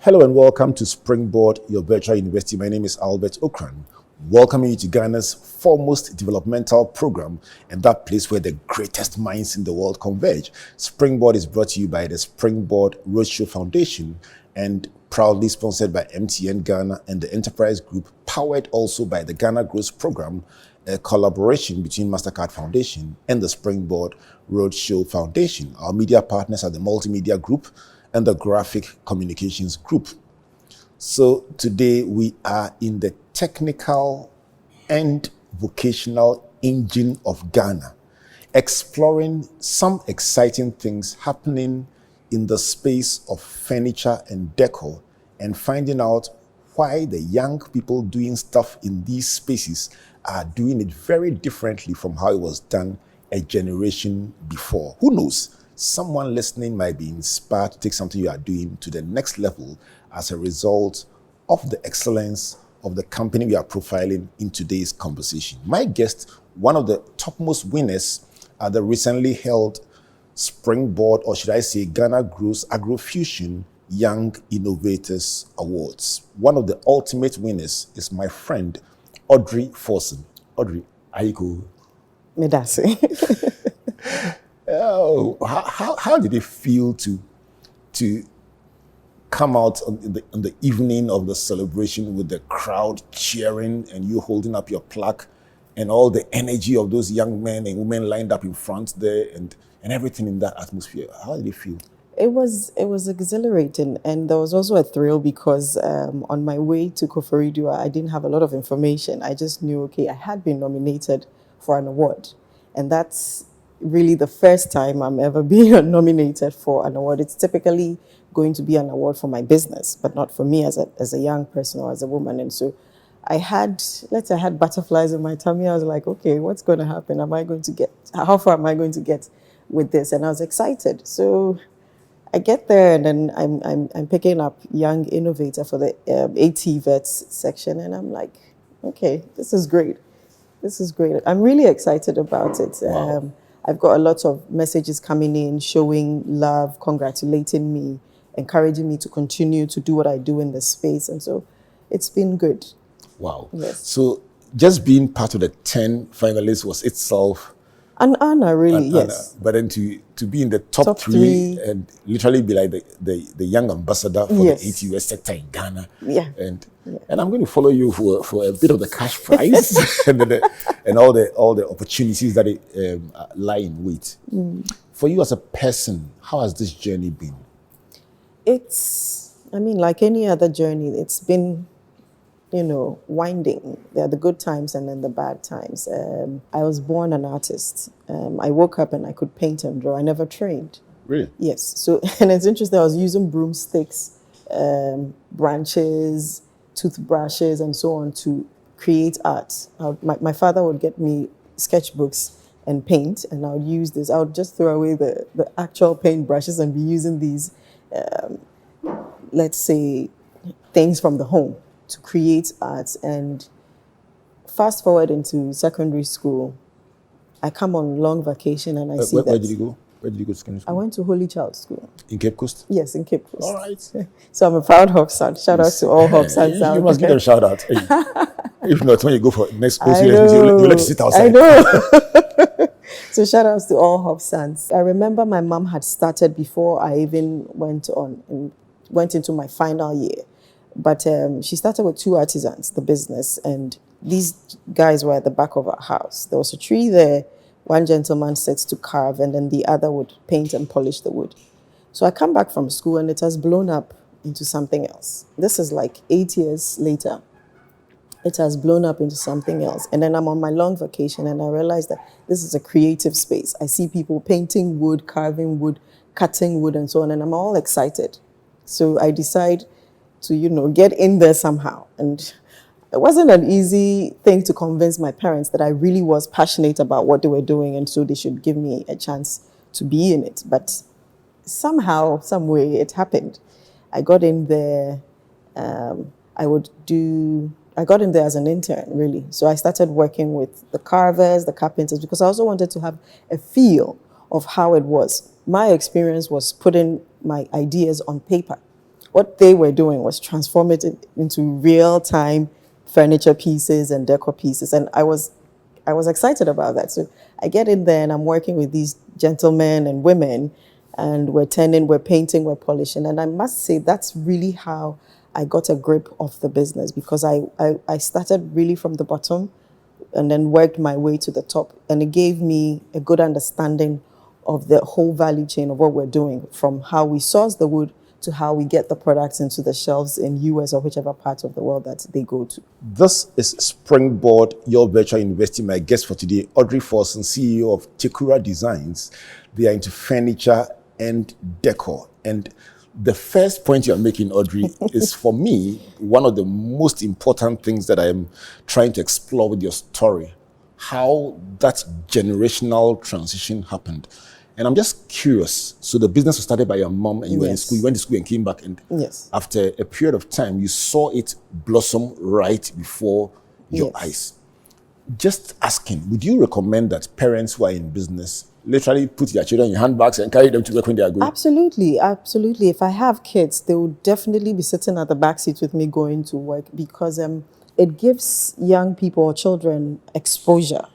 Hello and welcome to Springboard, your virtual university. My name is Albert Okran, welcoming you to Ghana's foremost developmental program and that place where the greatest minds in the world converge. Springboard is brought to you by the Springboard Roadshow Foundation and proudly sponsored by MTN Ghana and the Enterprise Group, powered also by the Ghana Growth Program, a collaboration between MasterCard Foundation and the Springboard Roadshow Foundation. Our media partners are the Multimedia Group and the Graphic Communications Group. So today we are in the technical and vocational engine of Ghana, exploring some exciting things happening in the space of furniture and decor and finding out why the young people doing stuff in these spaces are doing it very differently from how it was done a generation before. Who knows? Someone listening might be inspired to take something you are doing to the next level as a result of the excellence of the company we are profiling in today's conversation. My guest, one of the topmost winners at the recently held Springboard, or should I say Ghana Growth Agrofusion Young Innovators Awards. One of the ultimate winners is my friend, Audrey Forson. Audrey, Aiko. Medasi. Oh, how did it feel to come out on the evening of the celebration with the crowd cheering and you holding up your plaque and all the energy of those young men and women lined up in front there and everything in that atmosphere? How did it feel? It was exhilarating, and there was also a thrill because on my way to Koforidua, I didn't have a lot of information. I just knew, okay, I had been nominated for an award, and that's really the first time I'm ever being nominated for an award. It's typically going to be an award for my business, but not for me as a young person or as a woman. And so I had butterflies in my tummy. I was like, okay, what's going to happen? How far am I going to get with this? And I was excited. So I get there and then I'm picking up Young Innovator for the AT Vets section. And I'm like, okay, this is great. This is great. I'm really excited about it. Wow. I've got a lot of messages coming in, showing love, congratulating me, encouraging me to continue to do what I do in the space. And so it's been good. Wow. Yes. So just being part of the 10 finalists was itself an honor, really, yes. Honor. But then to be in the top three and literally be like the young ambassador for the ATUS sector in Ghana. Yeah. And I'm going to follow you for a bit of the cash prize and all the opportunities that lie in wait. For you as a person, how has this journey been? Like any other journey, it's been, winding. There are the good times and then the bad times. I was born an artist. I woke up and I could paint and draw. I never trained. Really? Yes. So, and it's interesting, I was using broomsticks, branches, toothbrushes, and so on to create art. My father would get me sketchbooks and paint, and I would use this. I would just throw away the actual paint brushes and be using these, let's say, things from the home to create art. And fast forward into secondary school, I come on long vacation and I see that. Where did you go? Where did you go to secondary school? I went to Holy Child School. In Cape Coast? Yes, in Cape Coast. All right. So I'm a proud Hobson. Shout out to all Hobsons out. You must give them a shout out. Hey. If not, when you go for next post, you let you sit outside. I know. So shout outs to all Hobsons. I remember my mom had started before I even went into my final year. But she started with two artisans, the business, and these guys were at the back of our house. There was a tree there. One gentleman sits to carve, and then the other would paint and polish the wood. So I come back from school, and it has blown up into something else. This is like 8 years later. It has blown up into something else. And then I'm on my long vacation, and I realize that this is a creative space. I see people painting wood, carving wood, cutting wood, and so on, and I'm all excited. So I decide to, get in there somehow. And it wasn't an easy thing to convince my parents that I really was passionate about what they were doing, and so they should give me a chance to be in it. But somehow, some way, it happened. I got in there. I got in there as an intern, really. So I started working with the carvers, the carpenters, because I also wanted to have a feel of how it was. My experience was putting my ideas on paper. what they were doing was transform it into real-time furniture pieces and decor pieces. And I was excited about that. So I get in there and I'm working with these gentlemen and women, and we're painting, we're polishing. And I must say that's really how I got a grip of the business, because I started really from the bottom and then worked my way to the top. And it gave me a good understanding of the whole value chain of what we're doing, from how we source the wood to how we get the products into the shelves in US or whichever part of the world that they go to. This is Springboard, your virtual university. My guest for today, Audrey Forson, CEO of Tekura Designs. They are into furniture and decor. And the first point you're making, Audrey, is for me one of the most important things that I'm trying to explore with your story, how that generational transition happened. And I'm just curious. So the business was started by your mom, and you were in school. You went to school and came back, and after a period of time, you saw it blossom right before your eyes. Just asking, would you recommend that parents who are in business literally put their children in handbags and carry them to work when they are going? Absolutely, absolutely. If I have kids, they will definitely be sitting at the back seat with me going to work, because it gives young people or children exposure.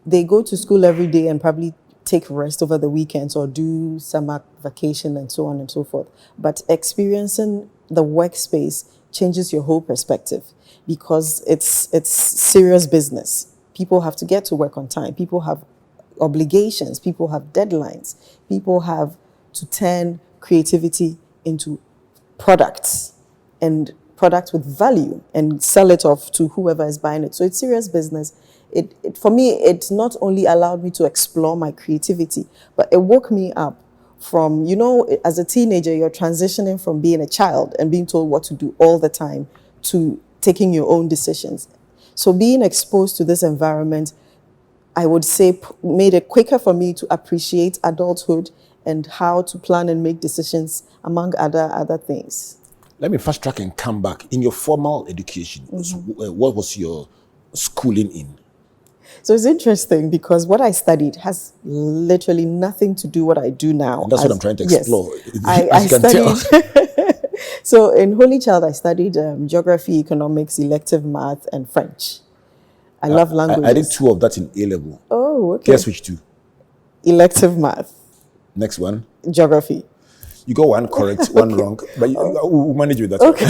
They go to school every day and probably take rest over the weekends or do summer vacation and so on and so forth. But experiencing the workspace changes your whole perspective, because it's serious business. People have to get to work on time. People have obligations. People have deadlines. People have to turn creativity into products, and products with value, and sell it off to whoever is buying it. So it's serious business. For me, it not only allowed me to explore my creativity, but it woke me up from, as a teenager, you're transitioning from being a child and being told what to do all the time to taking your own decisions. So being exposed to this environment, I would say, made it quicker for me to appreciate adulthood and how to plan and make decisions, among other things. Let me fast track and come back. In your formal education, what was your schooling in? So it's interesting, because what I studied has literally nothing to do with what I do now. And that's what I'm trying to explore. I studied. So in Holy Child, I studied geography, economics, elective math, and French. I love languages. I did 2 of that in A-level. Oh, okay. Guess which 2? Elective math. Next one? Geography. You got 1 correct, 1 wrong, but we'll manage with that. Okay.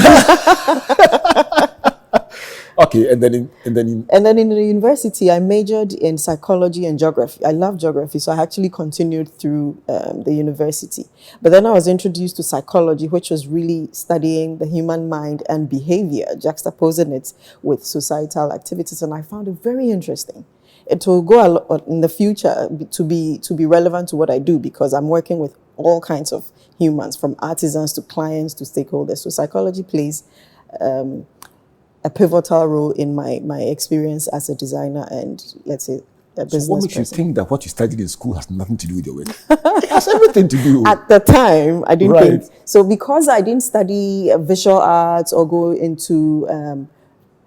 Okay, and then in the university, I majored in psychology and geography. I love geography, so I actually continued through the university. But then I was introduced to psychology, which was really studying the human mind and behavior, juxtaposing it with societal activities, and I found it very interesting. It will go a lot in the future to be relevant to what I do, because I'm working with all kinds of humans, from artisans to clients to stakeholders. So psychology plays a pivotal role in my experience as a designer and, let's say, a business person. So what makes you think that what you studied in school has nothing to do with your work? It has everything to do. At the time, I didn't think. So because I didn't study visual arts or go into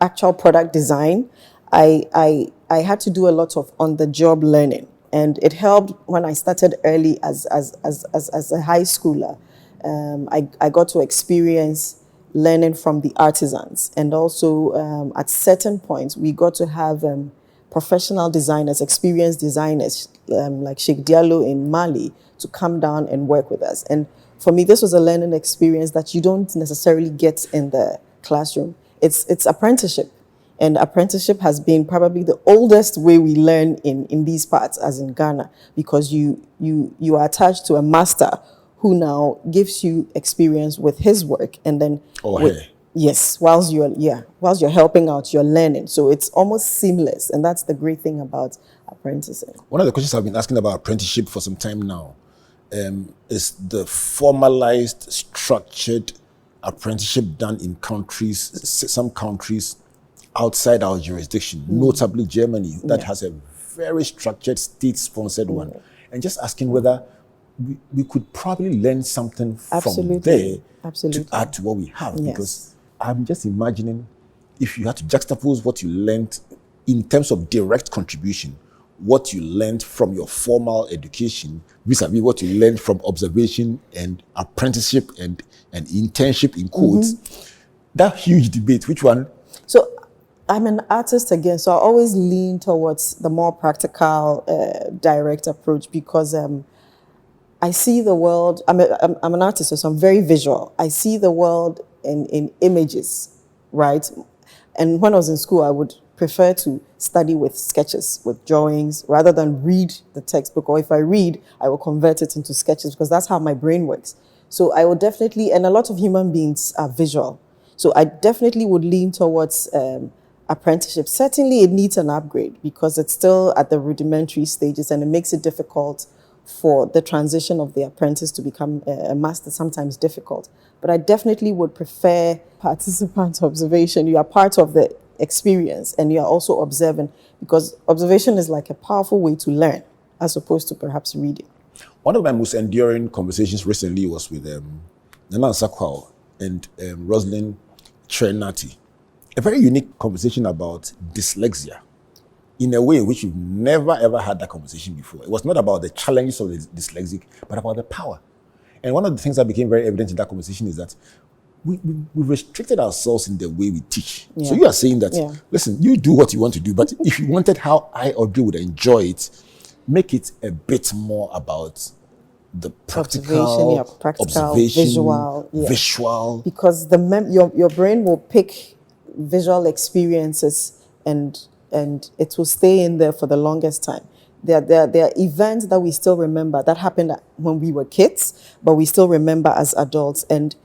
actual product design, I had to do a lot of on-the-job learning. And it helped when I started early as a high schooler. I got to experience learning from the artisans. And also at certain points, we got to have professional designers, experienced designers like Sheikh Diallo in Mali to come down and work with us. And for me, this was a learning experience that you don't necessarily get in the classroom. It's apprenticeship. And apprenticeship has been probably the oldest way we learn in these parts, as in Ghana, because you are attached to a master who now gives you experience with his work, and then whilst you're helping out, you're learning. So it's almost seamless, and that's the great thing about apprenticing. One of the questions I've been asking about apprenticeship for some time now is the formalized, structured apprenticeship done in some countries outside our jurisdiction, notably Germany, that has a very structured state-sponsored one. And just asking whether we could probably learn something from there to add to what we have. Because I'm just imagining if you had to juxtapose what you learned in terms of direct contribution what you learned from your formal education vis-a-vis what you learned from observation and apprenticeship and internship in quotes. That huge debate, which one? So I'm an artist again, so I always lean towards the more practical, direct approach because I see the world. I'm an artist, so I'm very visual. I see the world in images, right? And when I was in school, I would prefer to study with sketches, with drawings, rather than read the textbook. Or if I read, I will convert it into sketches because that's how my brain works. So I would definitely, and a lot of human beings are visual. So I definitely would lean towards apprenticeship. Certainly it needs an upgrade because it's still at the rudimentary stages and it makes it difficult for the transition of the apprentice to become a master, sometimes difficult. But I definitely would prefer participant observation. You are part of the experience and you are also observant because observation is like a powerful way to learn as opposed to perhaps reading. One of my most enduring conversations recently was with Nana Sakwao and Rosalind Trenati. A very unique conversation about dyslexia in a way in which we've never ever had that conversation before. It was not about the challenges of the dyslexic, but about the power. And one of the things that became very evident in that conversation is that we restricted ourselves in the way we teach. Yeah. So you are saying that, listen, you do what you want to do, but if you wanted how I or you would enjoy it, make it a bit more about the practical, observation, visual. Because your brain will pick visual experiences and it will stay in there for the longest time. There are events that we still remember that happened when we were kids, but we still remember as adults. And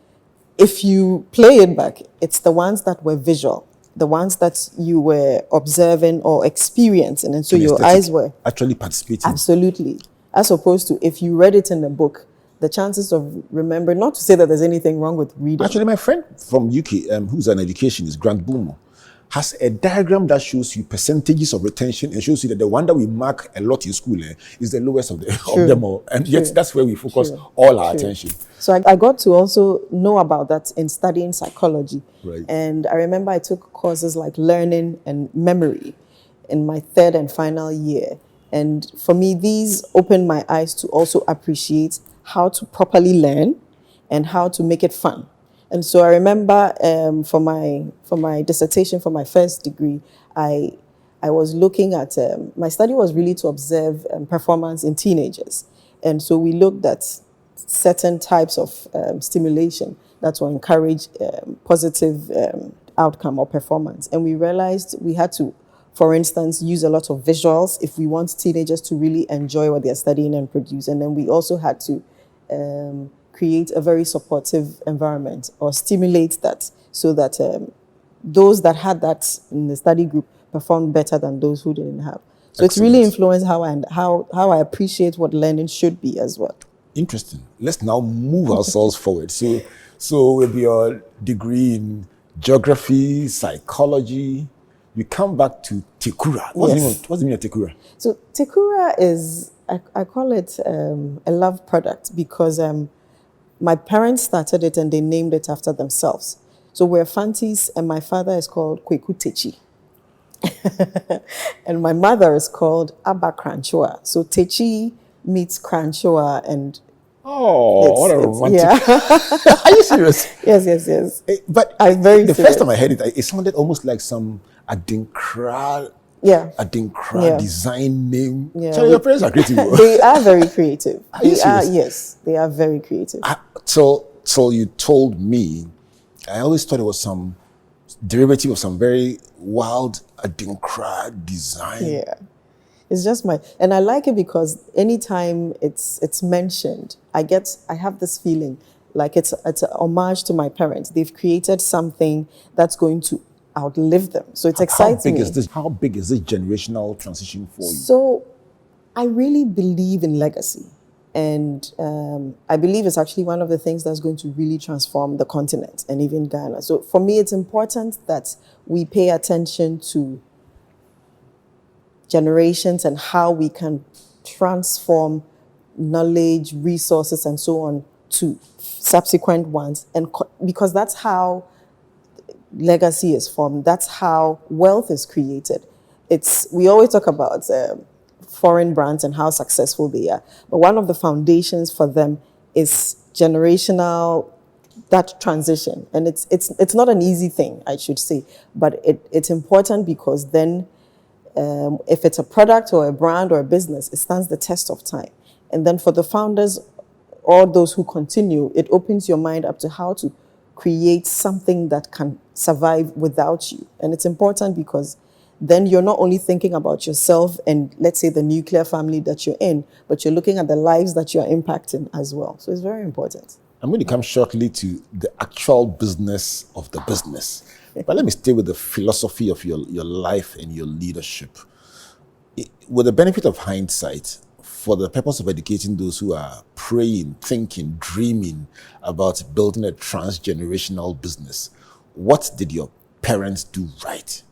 if you play it back, it's the ones that were visual, the ones that you were observing or experiencing, and so your eyes were actually participating. Absolutely. As opposed to if you read it in a book, the chances of remembering, not to say that there's anything wrong with reading. Actually, my friend from UK, who's an educationist, Grant Boomo, has a diagram that shows you percentages of retention and shows you that the one that we mark a lot in school is the lowest of them all. And yet that's where we focus all our attention. So I got to also know about that in studying psychology. Right. And I remember I took courses like learning and memory in my third and final year. And for me, these opened my eyes to also appreciate how to properly learn and how to make it fun. And so I remember for my dissertation, for my first degree, I was looking at, my study was really to observe performance in teenagers. And so we looked at certain types of stimulation that will encourage positive outcome or performance. And we realized we had to, for instance, use a lot of visuals if we want teenagers to really enjoy what they're studying and produce. And then we also had to create a very supportive environment or stimulate that so that those that had that in the study group performed better than those who didn't have. So Excellent. It's really influenced how I appreciate what learning should be as well. Interesting. Let's now move ourselves forward. So with your degree in geography, psychology, you come back to Tekura. What's the meaning of Tekura? So Tekura is, I call it a love product because my parents started it and they named it after themselves. So we're Fantis and my father is called Kweku Techi. And my mother is called Abba Kranchoa. So Techi meets Kranchoa and what a romantic. Yeah. Are you serious? Yes. But I'm very the serious. first time I heard it, it sounded almost like some Adinkra design name. Yeah. So your parents are creative. They are very creative. Yes, they are very creative. So you told me, I always thought it was some derivative of some very wild Adinkra design. Yeah. It's just and I like it because anytime it's mentioned, I have this feeling like it's an homage to my parents. They've created something that's going to outlive them. So it excites me. How big is this generational transition for you? So I really believe in legacy. And I believe it's actually one of the things that's going to really transform the continent and even Ghana. So for me, it's important that we pay attention to generations and how we can transform knowledge, resources, and so on to subsequent ones. And because that's how legacy is formed. That's how wealth is created. We always talk about foreign brands and how successful they are. But one of the foundations for them is generational, that transition. And it's not an easy thing, I should say, but it's important because then if it's a product or a brand or a business, it stands the test of time. And then for the founders or those who continue, it opens your mind up to how to create something that can survive without you. And it's important because then you're not only thinking about yourself and, let's say, the nuclear family that you're in, but you're looking at the lives that you're impacting as well. So it's very important. I'm going to come shortly to the actual business of the business. But let me stay with the philosophy of your life and your leadership. With the benefit of hindsight, for the purpose of educating those who are praying, thinking, dreaming about building a transgenerational business, what did your parents do right?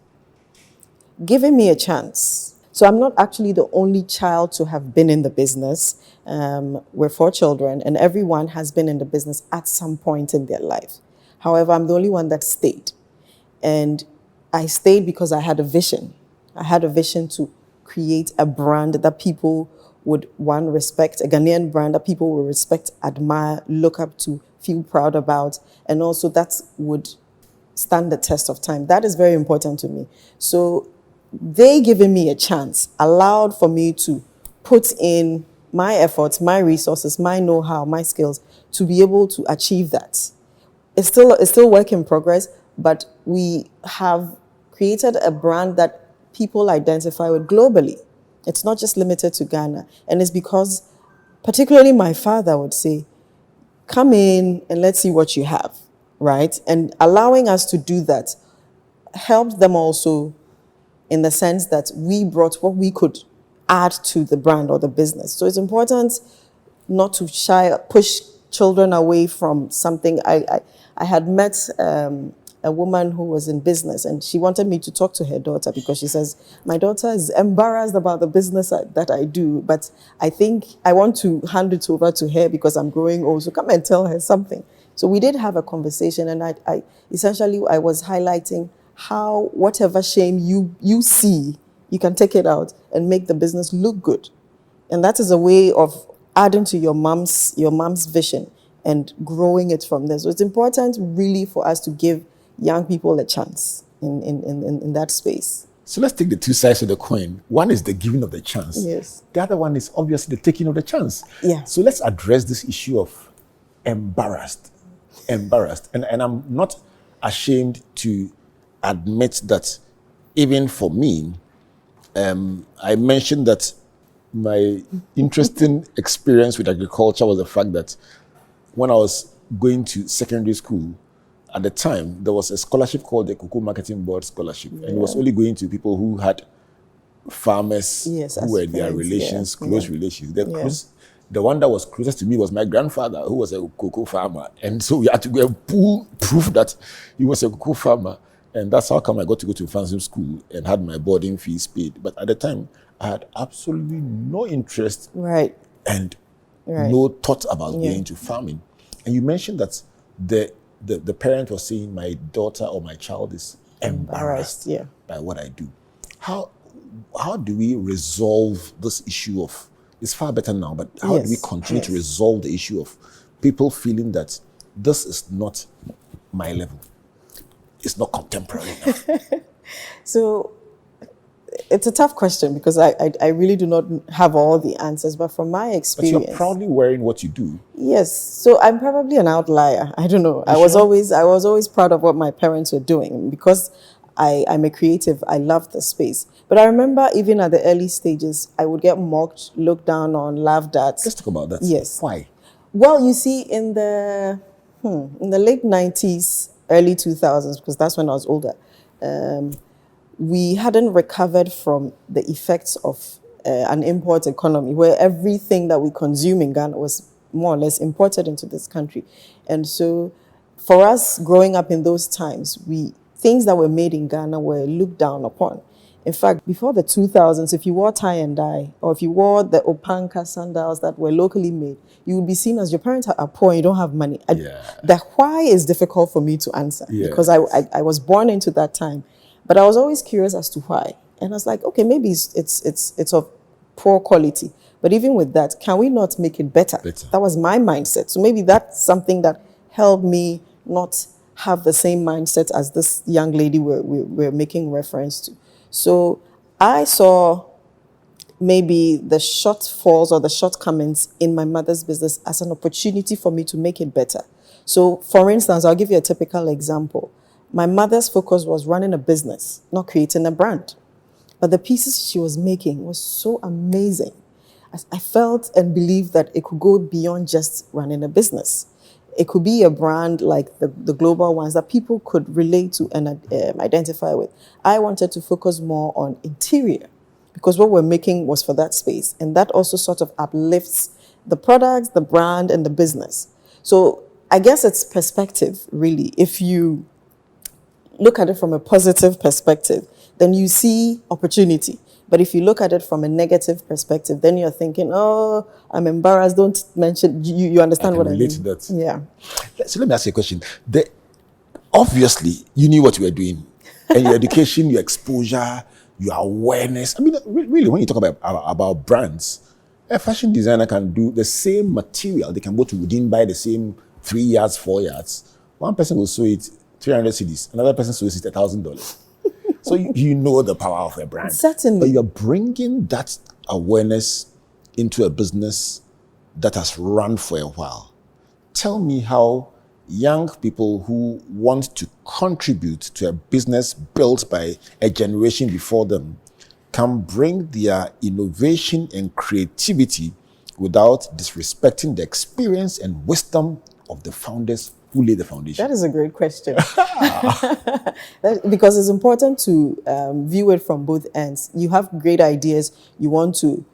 Giving me a chance. So I'm not actually the only child to have been in the business. We're 4 children, and everyone has been in the business at some point in their life. However, I'm the only one that stayed. And I stayed because I had a vision. I had a vision to create a brand that people would, one, respect, a Ghanaian brand that people will respect, admire, look up to, feel proud about, and also that would stand the test of time. That is very important to me. So they giving me a chance allowed for me to put in my efforts, my resources, my know-how, my skills to be able to achieve that. It's still work in progress, but we have created a brand that people identify with globally. It's not just limited to Ghana. And it's because, particularly my father would say, come in and let's see what you have, right? And allowing us to do that helped them also in the sense that we brought what we could add to the brand or the business. So it's important not to push children away from something. I had met a woman who was in business, and she wanted me to talk to her daughter because she says, my daughter is embarrassed about the business that I do, but I think I want to hand it over to her because I'm growing old, so come and tell her something. So we did have a conversation, and I essentially was highlighting how whatever shame you see, you can take it out and make the business look good. And that is a way of adding to your mom's vision and growing it from there. So it's important really for us to give young people a chance in that space. So let's take the two sides of the coin. One is the giving of the chance. Yes. The other one is obviously the taking of the chance. Yeah. So let's address this issue of embarrassed. And I'm not ashamed to admit that even for me, I mentioned that my interesting experience with agriculture was the fact that when I was going to secondary school, at the time, there was a scholarship called the Cocoa Marketing Board Scholarship. Yeah. And it was only going to people who had farmers, who were their relations, close relations. The one that was closest to me was my grandfather, who was a cocoa farmer. And so we had to go and pull proof that he was a cocoa farmer. And that's how come I got to go to fancy school and had my boarding fees paid. But at the time, I had absolutely no interest and no thought about going into farming. And you mentioned that the parent was saying my daughter or my child is embarrassed by what I do. How do we resolve this issue of, it's far better now, but how do we continue to resolve the issue of people feeling that this is not my level? It's not contemporary enough. So it's a tough question because I really do not have all the answers, but from my experience. But you're proudly wearing what you do. Yes. So I'm probably an outlier. I don't know. I was always proud of what my parents were doing because I'm a creative. I love the space. But I remember even at the early stages, I would get mocked, looked down on, laughed at. Let's talk about that. Yes. Why? Well, you see, in the late 90s, early 2000s, because that's when I was older, we hadn't recovered from the effects of an import economy where everything that we consume in Ghana was more or less imported into this country. And so for us growing up in those times, things that were made in Ghana were looked down upon. In fact, before the 2000s, if you wore tie and dye, or if you wore the Opanka sandals that were locally made, you would be seen as your parents are poor and you don't have money. The why is difficult for me to answer because I was born into that time. But I was always curious as to why. And I was like, okay, maybe it's of poor quality. But even with that, can we not make it better? That was my mindset. So maybe that's something that helped me not have the same mindset as this young lady we're making reference to. So I saw maybe the shortfalls or the shortcomings in my mother's business as an opportunity for me to make it better. So, for instance, I'll give you a typical example. My mother's focus was running a business, not creating a brand. But the pieces she was making was so amazing. I felt and believed that it could go beyond just running a business. It could be a brand like the global ones that people could relate to and identify with. I wanted to focus more on interior because what we're making was for that space. And that also sort of uplifts the products, the brand, and the business. So I guess it's perspective, really. If you look at it from a positive perspective, then you see opportunity. But if you look at it from a negative perspective, then you're thinking, oh, I'm embarrassed. Don't mention, you understand what I mean? Relate to that. Yeah. So let me ask you a question. Obviously, you knew what you were doing. And your education, your exposure, your awareness. I mean, really, when you talk about brands, a fashion designer can do the same material. They can go to within buy the same 3 yards, 4 yards. One person will sew it 300 cedis. Another person sews it $1,000. So you know the power of a brand. Certainly. But you're bringing that awareness into a business that has run for a while. Tell me how young people who want to contribute to a business built by a generation before them can bring their innovation and creativity without disrespecting the experience and wisdom of the founders who laid the foundation. That is a great question. Because it's important to view it from both ends. You have great ideas, you want to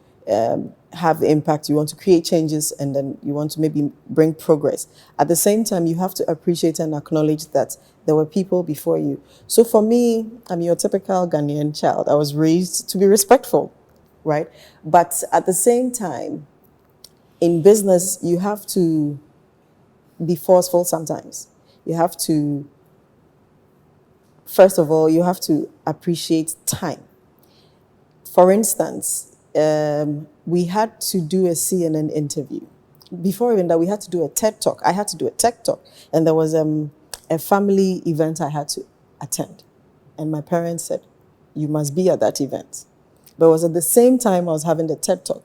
have impact, you want to create changes, and then you want to maybe bring progress. At the same time, you have to appreciate and acknowledge that there were people before you. So for me, I'm your typical Ghanaian child. I was raised to be respectful, right? But at the same time, in business, you have to be forceful sometimes. You have to, first of all, you have to appreciate time. For instance, we had to do a CNN interview. Before even that, we had to do a TED Talk. I had to do a TED Talk. And there was a family event I had to attend. And my parents said, you must be at that event. But it was at the same time I was having the TED Talk.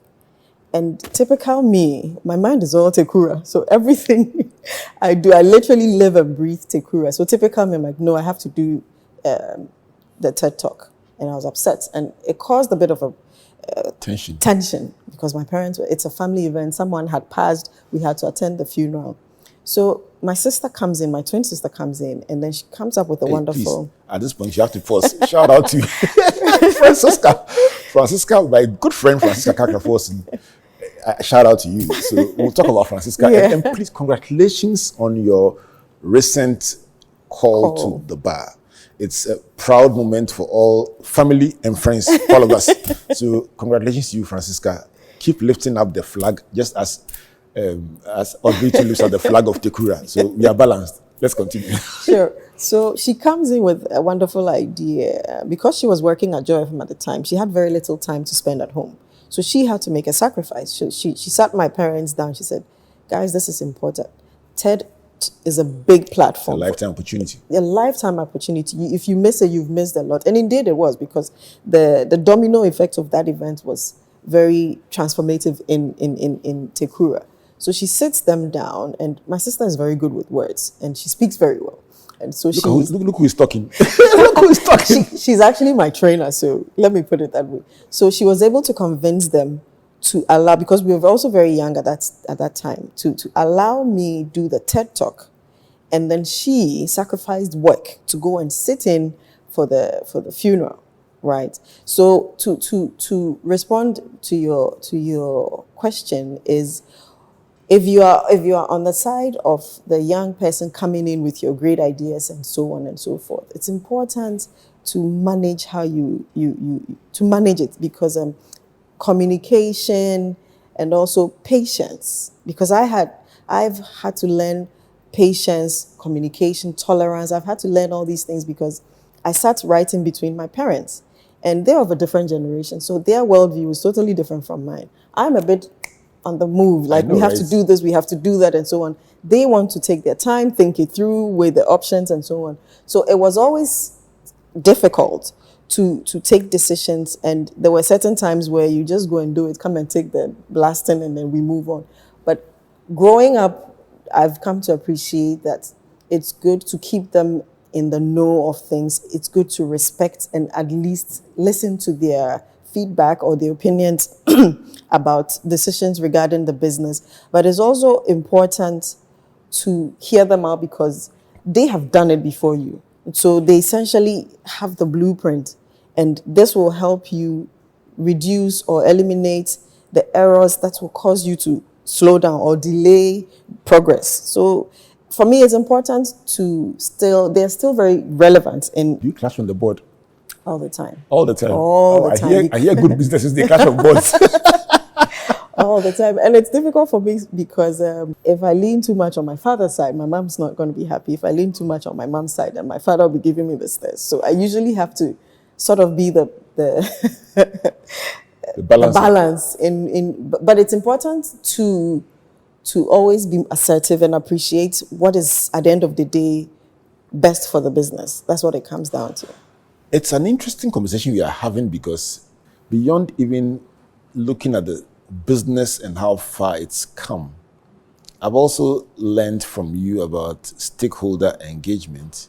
And typical me, my mind is all Tekura. So everything I do, I literally live and breathe Tekura. So typical me, I'm like, no, I have to do the TED Talk. And I was upset. And it caused a bit of a tension because my parents, it's a family event. Someone had passed. We had to attend the funeral. So my sister comes in, my twin sister comes in, and then she comes up with a wonderful... Please, at this point, you have to pause. Shout out to Francisca, my good friend Francisca Kakafosin. Shout out to you. So we'll talk about Francisca. Yeah. And please, congratulations on your recent call to the bar. It's a proud moment for all family and friends, all of us. So congratulations to you, Francisca. Keep lifting up the flag, just as Audrey lifts up the flag of Tekura. So we are balanced. Let's continue. Sure. So she comes in with a wonderful idea. Because she was working at Joy FM at the time, she had very little time to spend at home. So she had to make a sacrifice. She sat my parents down. She said, guys, this is important. TED is a big platform. A lifetime opportunity. A lifetime opportunity. If you miss it, you've missed a lot. And indeed it was, because the domino effect of that event was very transformative in Tekura. So she sits them down, and my sister is very good with words, and she speaks very well. And so look who is talking. Look who is talking. She's actually my trainer, so let me put it that way. So she was able to convince them to allow, because we were also very young at that time, to allow me do the TED Talk. And then she sacrificed work to go and sit in for the funeral, right? So to respond to your question is, if you are on the side of the young person coming in with your great ideas and so on and so forth, it's important to manage how you to manage it, because communication and also patience, because I've had to learn patience, communication, tolerance. I've had to learn all these things because I sat right in between my parents. And they're of a different generation. So their worldview is totally different from mine. I'm a bit on the move. Like, we have to do this, we have to do that, and so on. They want to take their time, think it through, weigh the options, and so on. So it was always difficult to take decisions. And there were certain times where you just go and do it, come and take the blasting, and then we move on. But growing up, I've come to appreciate that it's good to keep them in the know of things. It's good to respect and at least listen to their feedback or their opinions about decisions regarding the business. But it's also important to hear them out because they have done it before you. So they essentially have the blueprint, and this will help you reduce or eliminate the errors that will cause you to slow down or delay progress. So for me, it's important to they're still very relevant. Do you clash on the board? All the time. All the time? All the time. I hear good businesses, they clash on boards. All the time. And it's difficult for me because if I lean too much on my father's side, my mom's not going to be happy. If I lean too much on my mom's side, then my father will be giving me the stares. So I usually have to sort of be the balance but it's important to always be assertive and appreciate what is at the end of the day best for the business. That's what it comes down to. It's an interesting conversation we are having because beyond even looking at the business and how far it's come, I've also learned from you about stakeholder engagement.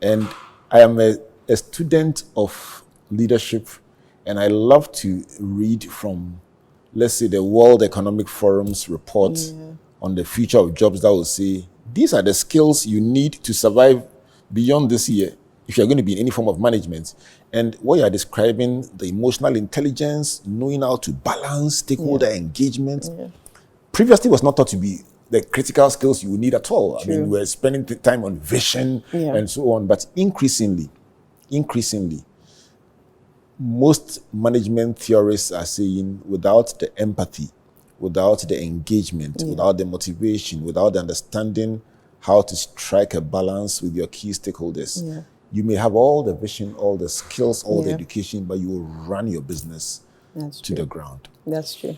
And I am a student of leadership, and I love to read from, let's say, the World Economic Forum's report on the future of jobs that will say, these are the skills you need to survive beyond this year if you're going to be in any form of management. And what you're describing, the emotional intelligence, knowing how to balance stakeholder engagement, previously was not thought to be the critical skills you would need at all. True. I mean, we're spending time on vision and so on, but increasingly, most management theorists are saying without the empathy, without the engagement, without the motivation, without the understanding how to strike a balance with your key stakeholders, you may have all the vision, all the skills, all the education, but you will run your business to the ground. That's true.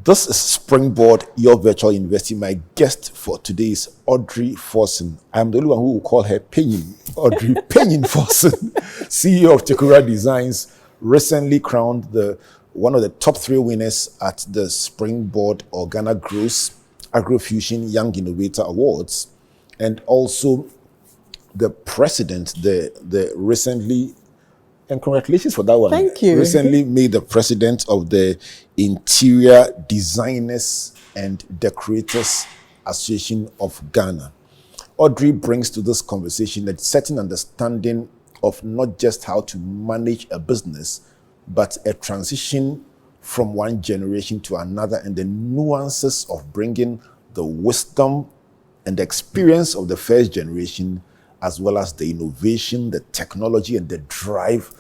This is Springboard, your virtual university. My guest for today is Audrey Forson. I'm the only one who will call her Penyin. Audrey Penyin Forson, CEO of Tekura Designs, recently crowned one of the top 3 winners at the Springboard or Ghana Gross Agrofusion Young Innovator Awards, and also the president, the recently, and congratulations for that one. Thank you. Recently made the president of the Interior Designers and Decorators Association of Ghana. Audrey brings to this conversation a certain understanding of not just how to manage a business, but a transition from one generation to another and the nuances of bringing the wisdom and the experience of the first generation, as well as the innovation, the technology, and the drive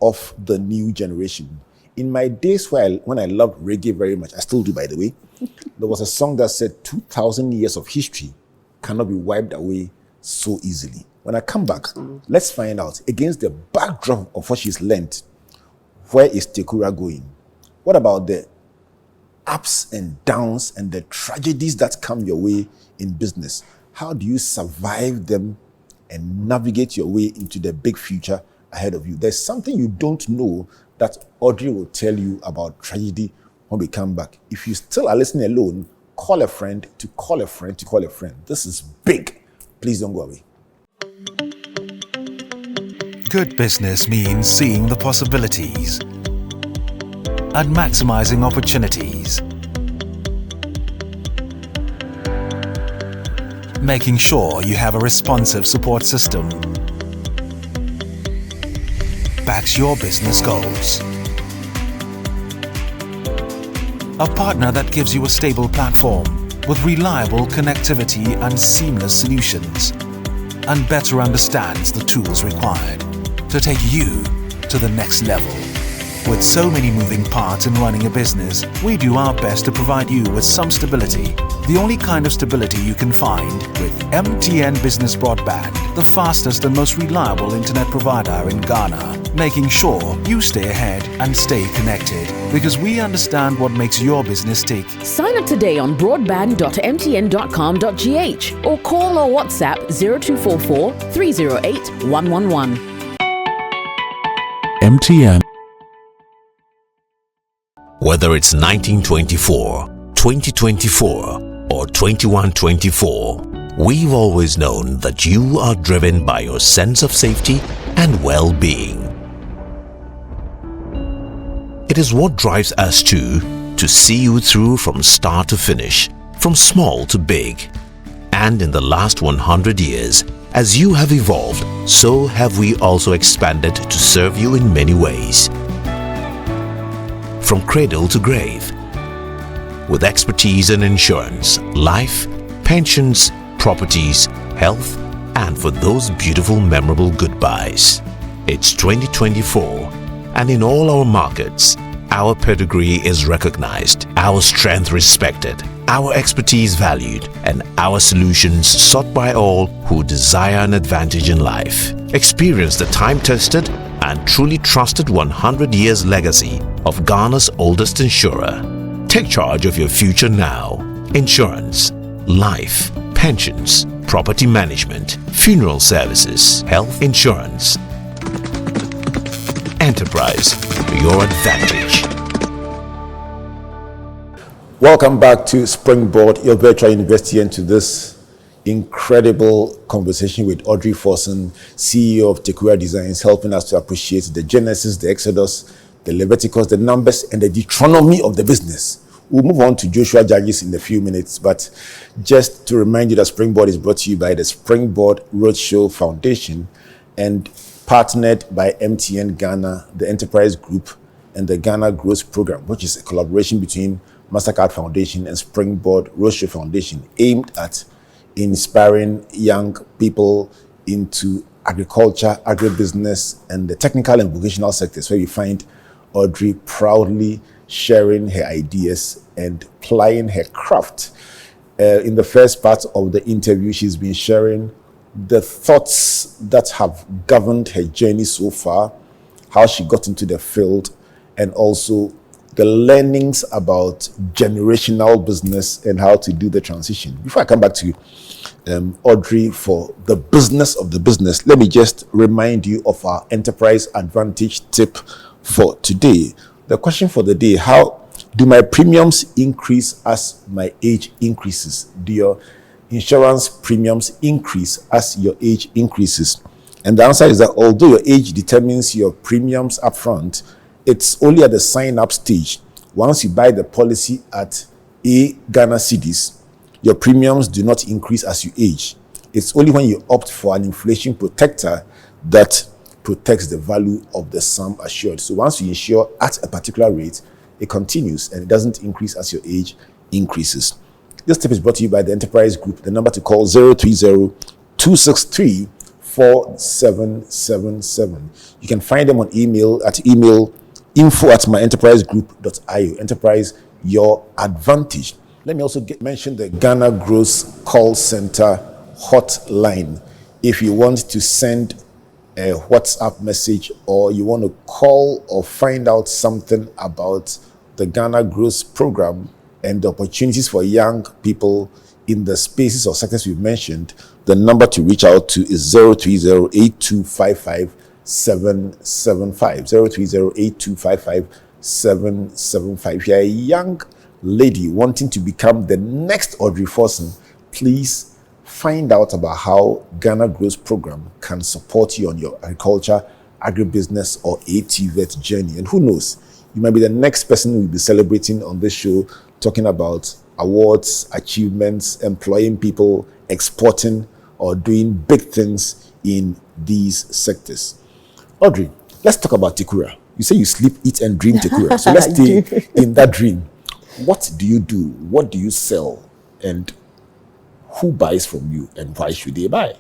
of the new generation. In my days when I loved reggae very much, I still do, by the way, there was a song that said 2,000 years of history cannot be wiped away so easily. When I come back, let's find out, against the backdrop of what she's learned, where is Tekura going? What about the ups and downs and the tragedies that come your way in business? How do you survive them and navigate your way into the big future ahead of you? There's something you don't know that Audrey will tell you about tragedy when we come back. If you still are listening alone, call a friend to call a friend to call a friend. This is big. Please don't go away. Good business means seeing the possibilities and maximizing opportunities. Making sure you have a responsive support system backs your business goals. A partner that gives you a stable platform with reliable connectivity and seamless solutions, and better understands the tools required to take you to the next level. With so many moving parts in running a business, we do our best to provide you with some stability the only kind of stability you can find with MTN Business Broadband, the fastest and most reliable internet provider in Ghana, making sure you stay ahead and stay connected because we understand what makes your business tick. Sign up today on broadband.mtn.com.gh or call or WhatsApp 0244 308 111. MTN. Whether it's 1924, 2024, or 2124, we've always known that you are driven by your sense of safety and well-being. It is what drives us to see you through from start to finish, from small to big. And in the last 100 years, as you have evolved, so have we also expanded to serve you in many ways. From cradle to grave, with expertise in insurance, life, pensions, properties, health, and for those beautiful memorable goodbyes. It's 2024, and in all our markets, our pedigree is recognized, our strength respected, our expertise valued, and our solutions sought by all who desire an advantage in life. Experience the time-tested and truly trusted 100 years legacy of Ghana's oldest insurer. Take charge of your future now. Insurance, life, pensions, property management, funeral services, health insurance. Enterprise, your advantage. Welcome back to Springboard, your virtual university, and to this incredible conversation with Audrey Forson, CEO of Tekura Designs, helping us to appreciate the Genesis, the Exodus, the Leviticus, the Numbers, and the Deuteronomy of the business. We'll move on to Joshua Judges in a few minutes, but just to remind you that Springboard is brought to you by the Springboard Roadshow Foundation and partnered by MTN Ghana, the Enterprise Group, and the Ghana Growth Program, which is a collaboration between MasterCard Foundation and Springboard Roadshow Foundation, aimed at inspiring young people into agriculture, agribusiness, and the technical and vocational sectors, where we find Audrey proudly sharing her ideas and plying her craft. In the first part of the interview, she's been sharing the thoughts that have governed her journey so far, how she got into the field, and also the learnings about generational business and how to do the transition. Before I come back to Audrey for the business of the business, let me just remind you of our Enterprise Advantage tip for today. The question for the day: how do my premiums increase as my age increases? Do your insurance premiums increase as your age increases? And the answer is that although your age determines your premiums upfront, it's only at the sign-up stage. Once you buy the policy at Ghana cedis, your premiums do not increase as you age. It's only when you opt for an inflation protector that protects the value of the sum assured. So once you insure at a particular rate, it continues and it doesn't increase as your age increases. This tip is brought to you by the Enterprise Group. The number to call 030-263-4777. You can find them on email at info@myenterprisegroup.io. Enterprise, your advantage. Let me also mention the Ghana Growth Call Center hotline. If you want to send a WhatsApp message or you want to call or find out something about the Ghana Growth Program and the opportunities for young people in the spaces or sectors we've mentioned, the number to reach out to is 030-8255-775. 030-8255-775. If you're a young lady wanting to become the next Audrey Forson, please find out about how Ghana Growth Program can support you on your agriculture, agribusiness, or ATVET journey. And who knows, you might be the next person we'll be celebrating on this show, talking about awards, achievements, employing people, exporting, or doing big things in these sectors. Audrey, let's talk about Tekura. You say you sleep, eat, and dream Tekura. So let's stay in that dream. What do you do? What do you sell? And who buys from you? And why should they buy?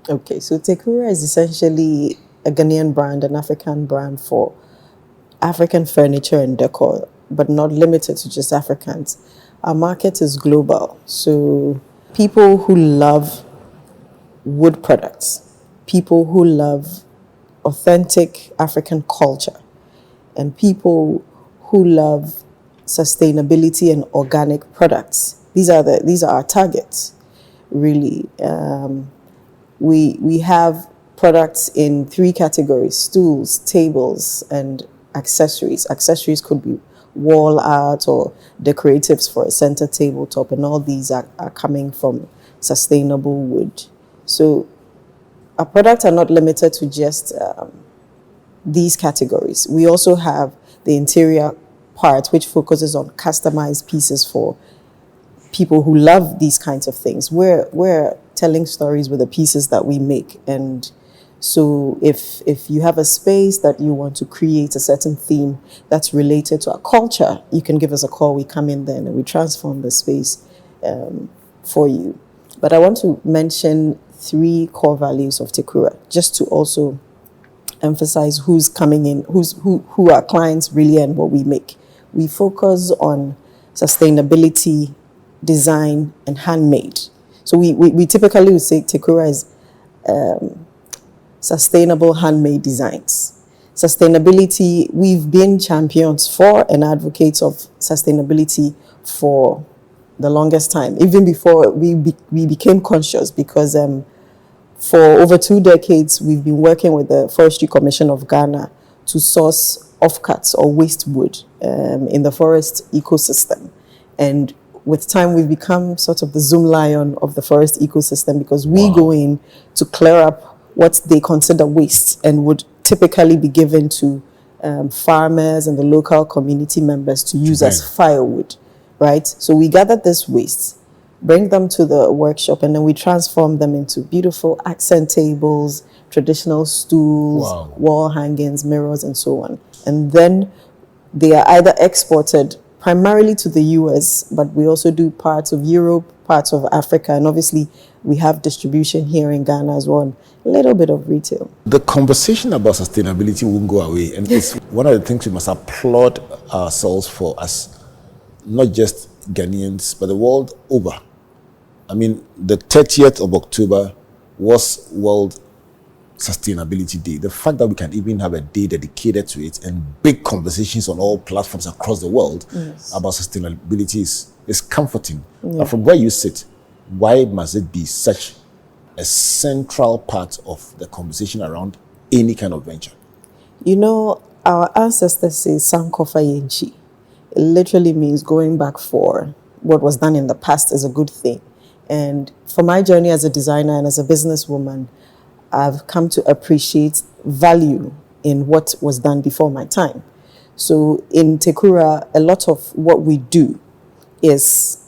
Okay, so Tekura is essentially a Ghanaian brand, an African brand for African furniture and decor, but not limited to just Africans. our market is global. So people who love wood products, people who love authentic African culture, and people who love sustainability and organic products. These are our targets, really. We have products in 3 categories: stools, tables, and accessories. Accessories could be wall art or decoratives for a center tabletop, and all these are coming from sustainable wood. So our products are not limited to just these categories. We also have the interior part, which focuses on customized pieces for people who love these kinds of things. We're telling stories with the pieces that we make. And so if you have a space that you want to create a certain theme that's related to our culture, you can give us a call. We come in then and we transform the space for you. But I want to mention 3 core values of Tekura, just to also emphasize who's coming in, who our clients really and what we make. We focus on sustainability, design, and handmade. So we typically would say Tekura is sustainable handmade designs. Sustainability, we've been champions for and advocates of sustainability for the longest time, even before we became conscious, because for over 2 decades, we've been working with the Forestry Commission of Ghana to source offcuts or waste wood in the forest ecosystem. And with time, we've become sort of the Zoom lion of the forest ecosystem, because we go in to clear up what they consider waste and would typically be given to farmers and the local community members to use as firewood, right? So we gather this waste, bring them to the workshop, and then we transform them into beautiful accent tables, traditional stools, wall hangings, mirrors, and so on. And then they are either exported primarily to the US, but we also do parts of Europe, parts of Africa, and obviously we have distribution here in Ghana as well, a little bit of retail. The conversation about sustainability won't go away, and it's one of the things we must applaud ourselves for, as not just Ghanaians, but the world over. I mean, the 30th of October was World Sustainability Day. The fact that we can even have a day dedicated to it and big conversations on all platforms across the world about sustainability is comforting. But from where you sit, why must it be such a central part of the conversation around any kind of venture? You know, our ancestors say Sankofa Yenchi. It literally means going back for what was done in the past is a good thing. And for my journey as a designer and as a businesswoman, I've come to appreciate value in what was done before my time. So in Tekura, a lot of what we do is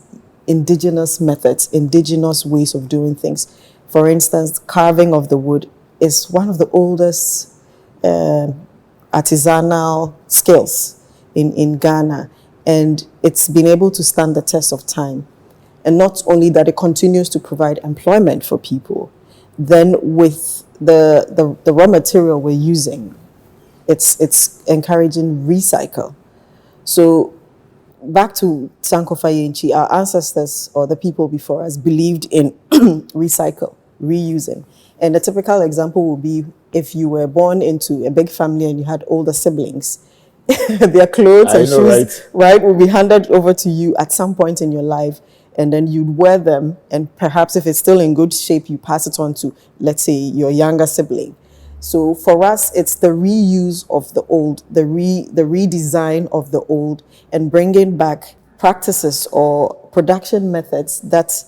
indigenous methods, indigenous ways of doing things. For instance, carving of the wood is one of the oldest artisanal skills in Ghana, and it's been able to stand the test of time. And not only that, it continues to provide employment for people. Then with the raw material we're using, it's encouraging recycle. So back to Sankofa Yenchi, our ancestors or the people before us believed in recycle, reusing. And a typical example would be if you were born into a big family and you had older siblings, their clothes and shoes, right, will be handed over to you at some point in your life. And then you'd wear them, and perhaps if it's still in good shape, you pass it on to, let's say, your younger sibling. So for us, it's the reuse of the old, the redesign of the old, and bringing back practices or production methods that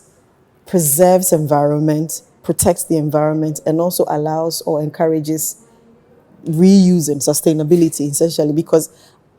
preserves environment, protects the environment, and also allows or encourages reuse and sustainability, essentially, because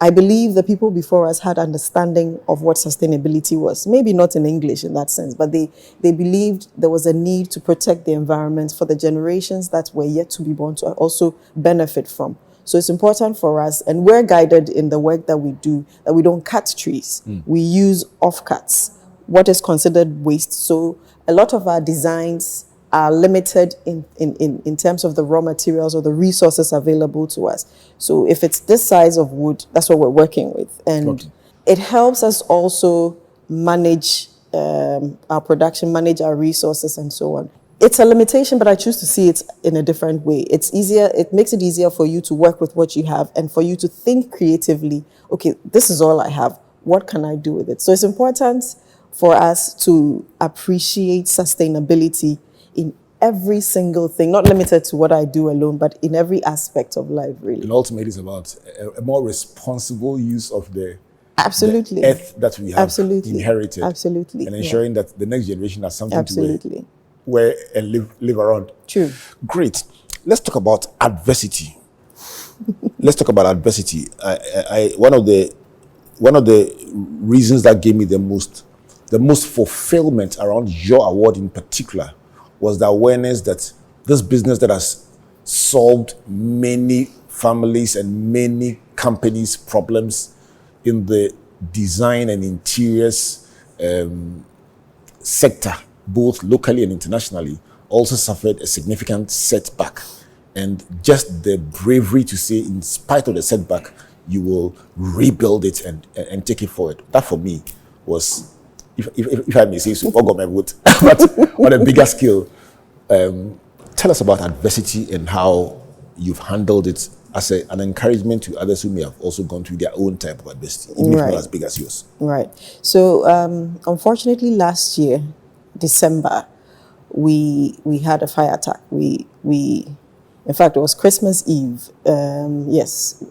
I believe the people before us had understanding of what sustainability was. Maybe not in English in that sense, but they believed there was a need to protect the environment for the generations that were yet to be born to also benefit from. So it's important for us, and we're guided in the work that we do, that we don't cut trees. We use offcuts, what is considered waste. So a lot of our designs are limited in terms of the raw materials or the resources available to us. So if it's this size of wood, that's what we're working with. And it helps us also manage our production, manage our resources, and so on. It's a limitation, but I choose to see it in a different way. It's easier. It makes it easier for you to work with what you have and for you to think creatively. Okay, this is all I have. What can I do with it? So it's important for us to appreciate sustainability in every single thing, not limited to what I do alone, but in every aspect of life, really. And ultimately, it's about a more responsible use of the Absolutely. the earth that we have Absolutely. inherited. Absolutely. And ensuring that the next generation has something Absolutely. to wear and live around. True. Great. Let's talk about adversity. Let's talk about adversity. One of the reasons that gave me the most fulfillment around your award in particular was the awareness that this business that has solved many families and many companies' problems in the design and interiors sector, both locally and internationally, also suffered a significant setback. And just the bravery to say, in spite of the setback, you will rebuild it and take it forward. That for me was, if I may say so, but on a bigger scale. Tell us about adversity and how you've handled it as an encouragement to others who may have also gone through their own type of adversity, even if not as big as yours. Right. So, unfortunately, last year, December, we had a fire attack. In fact, it was Christmas Eve. Yes,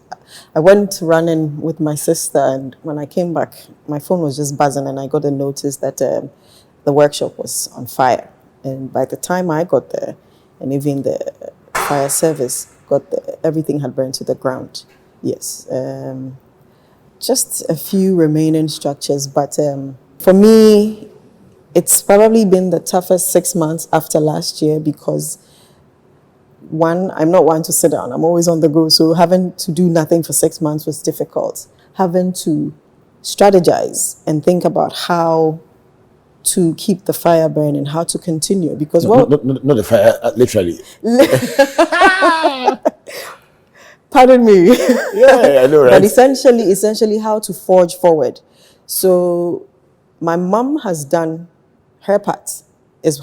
I went running with my sister, and when I came back, my phone was just buzzing, and I got a notice that the workshop was on fire. And by the time I got there, and even the fire service got there, everything had burned to the ground. Yes, just a few remaining structures, but for me, it's probably been the toughest 6 months after last year because, one, I'm not one to sit down. I'm always on the go. So having to do nothing for 6 months was difficult. Having to strategize and think about how to keep the fire burning, how to continue. Because, not the fire, literally. Pardon me. Yeah, I know, right? But essentially how to forge forward. So my mom has done her part, is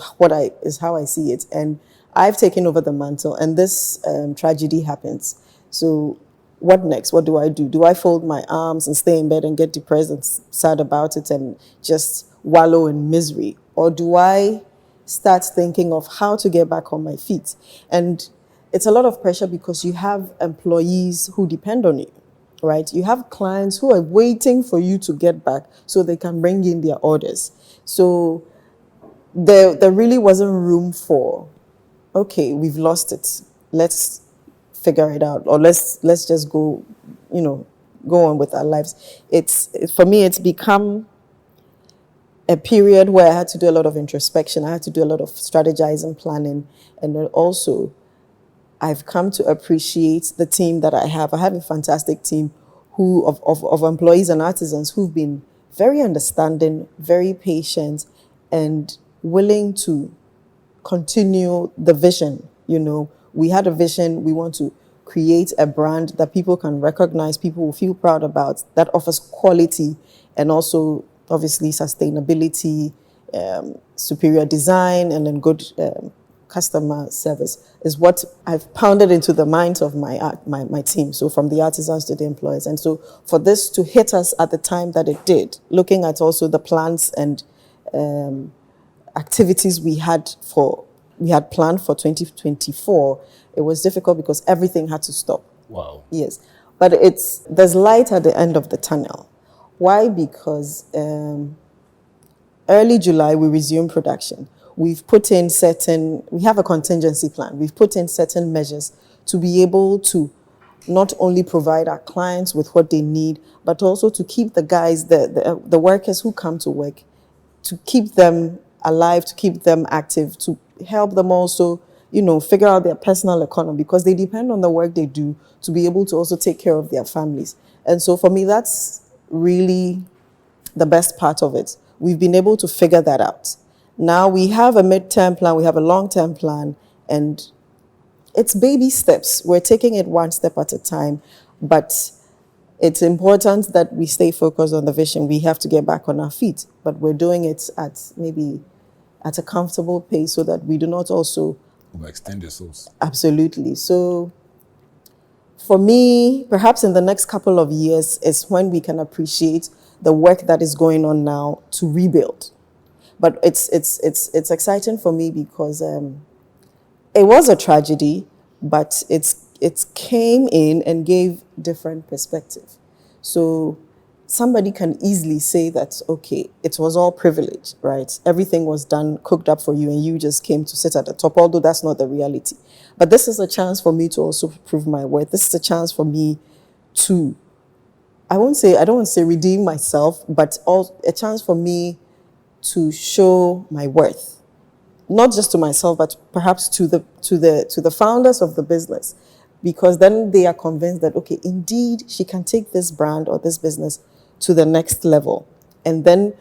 how I see it. And I've taken over the mantle, and this tragedy happens. So what next? What do I do? Do I fold my arms and stay in bed and get depressed and sad about it and just wallow in misery? Or do I start thinking of how to get back on my feet? And it's a lot of pressure because you have employees who depend on you, right? You have clients who are waiting for you to get back so they can bring in their orders. So there really wasn't room for, okay, we've lost it. Let's figure it out, or let's just go on with our lives. For me, it's become a period where I had to do a lot of introspection. I had to do a lot of strategizing, planning, and then also I've come to appreciate the team that I have. I have a fantastic team of employees and artisans who've been very understanding, very patient, and willing to continue the vision. We had a vision. We want to create a brand that people can recognize, people will feel proud about, that offers quality and also obviously sustainability, superior design, and then good customer service is what I've pounded into the minds of my team. So from the artisans to the employees. And so for this to hit us at the time that it did, looking at also the plans and activities we had planned for 2024, it was difficult because everything had to stop. Wow. Yes. But there's light at the end of the tunnel. Why? Because early July, we resumed production. We have a contingency plan. We've put in certain measures to be able to not only provide our clients with what they need, but also to keep the guys, the workers who come to work, to keep them alive, to keep them active, to help them also, figure out their personal economy, because they depend on the work they do to be able to also take care of their families. And so for me, that's really the best part of it. We've been able to figure that out. Now we have a midterm plan, we have a long-term plan, and it's baby steps. We're taking it one step at a time, but it's important that we stay focused on the vision. We have to get back on our feet, but we're doing it at maybe at a comfortable pace so that we do not also overextend yourselves. Absolutely. So for me, perhaps in the next couple of years is when we can appreciate the work that is going on now to rebuild. But it's exciting for me because it was a tragedy, but it came in and gave different perspective. So somebody can easily say that, okay, it was all privilege, right? Everything was done, cooked up for you, and you just came to sit at the top, although that's not the reality. But this is a chance for me to also prove my worth. This is a chance for me to, I don't want to say redeem myself, but also a chance for me to show my worth. Not just to myself, but perhaps to the founders of the business. Because then they are convinced that, okay, indeed, she can take this brand or this business to the next level. And then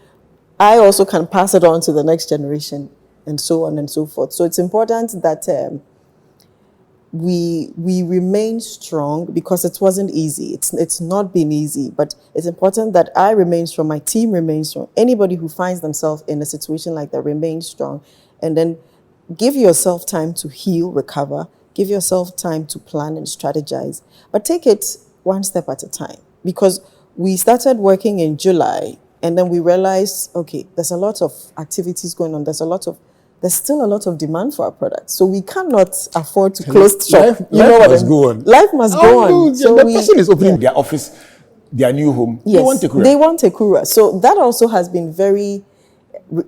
I also can pass it on to the next generation and so on and so forth. So it's important that we remain strong because it wasn't easy. It's not been easy, but it's important that I remain strong, my team remains strong. Anybody who finds themselves in a situation like that remains strong. And then give yourself time to heal, recover. Give yourself time to plan and strategize. But take it one step at a time. Because we started working in July, and then we realized, okay, there's a lot of activities going on. There's still a lot of demand for our products. So we cannot afford to close shop. Life must go on. Life must go on. No, so the person is opening their office, their new home. Yes, they want Tekura. They want Tekura. So that also has been very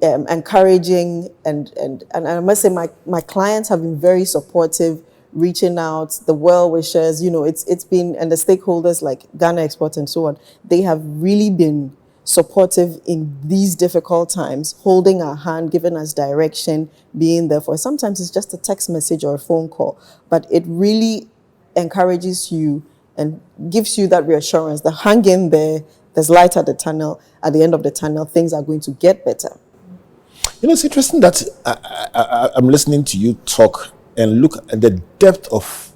encouraging, and I must say my clients have been very supportive, reaching out, the well-wishers, it's been, and the stakeholders like Ghana Export and so on, they have really been supportive in these difficult times, holding our hand, giving us direction, being there for us. Sometimes it's just a text message or a phone call, but it really encourages you and gives you that reassurance that hang in there, there's light at the tunnel, at the end of the tunnel, things are going to get better. It's interesting that I'm listening to you talk and look at the depth of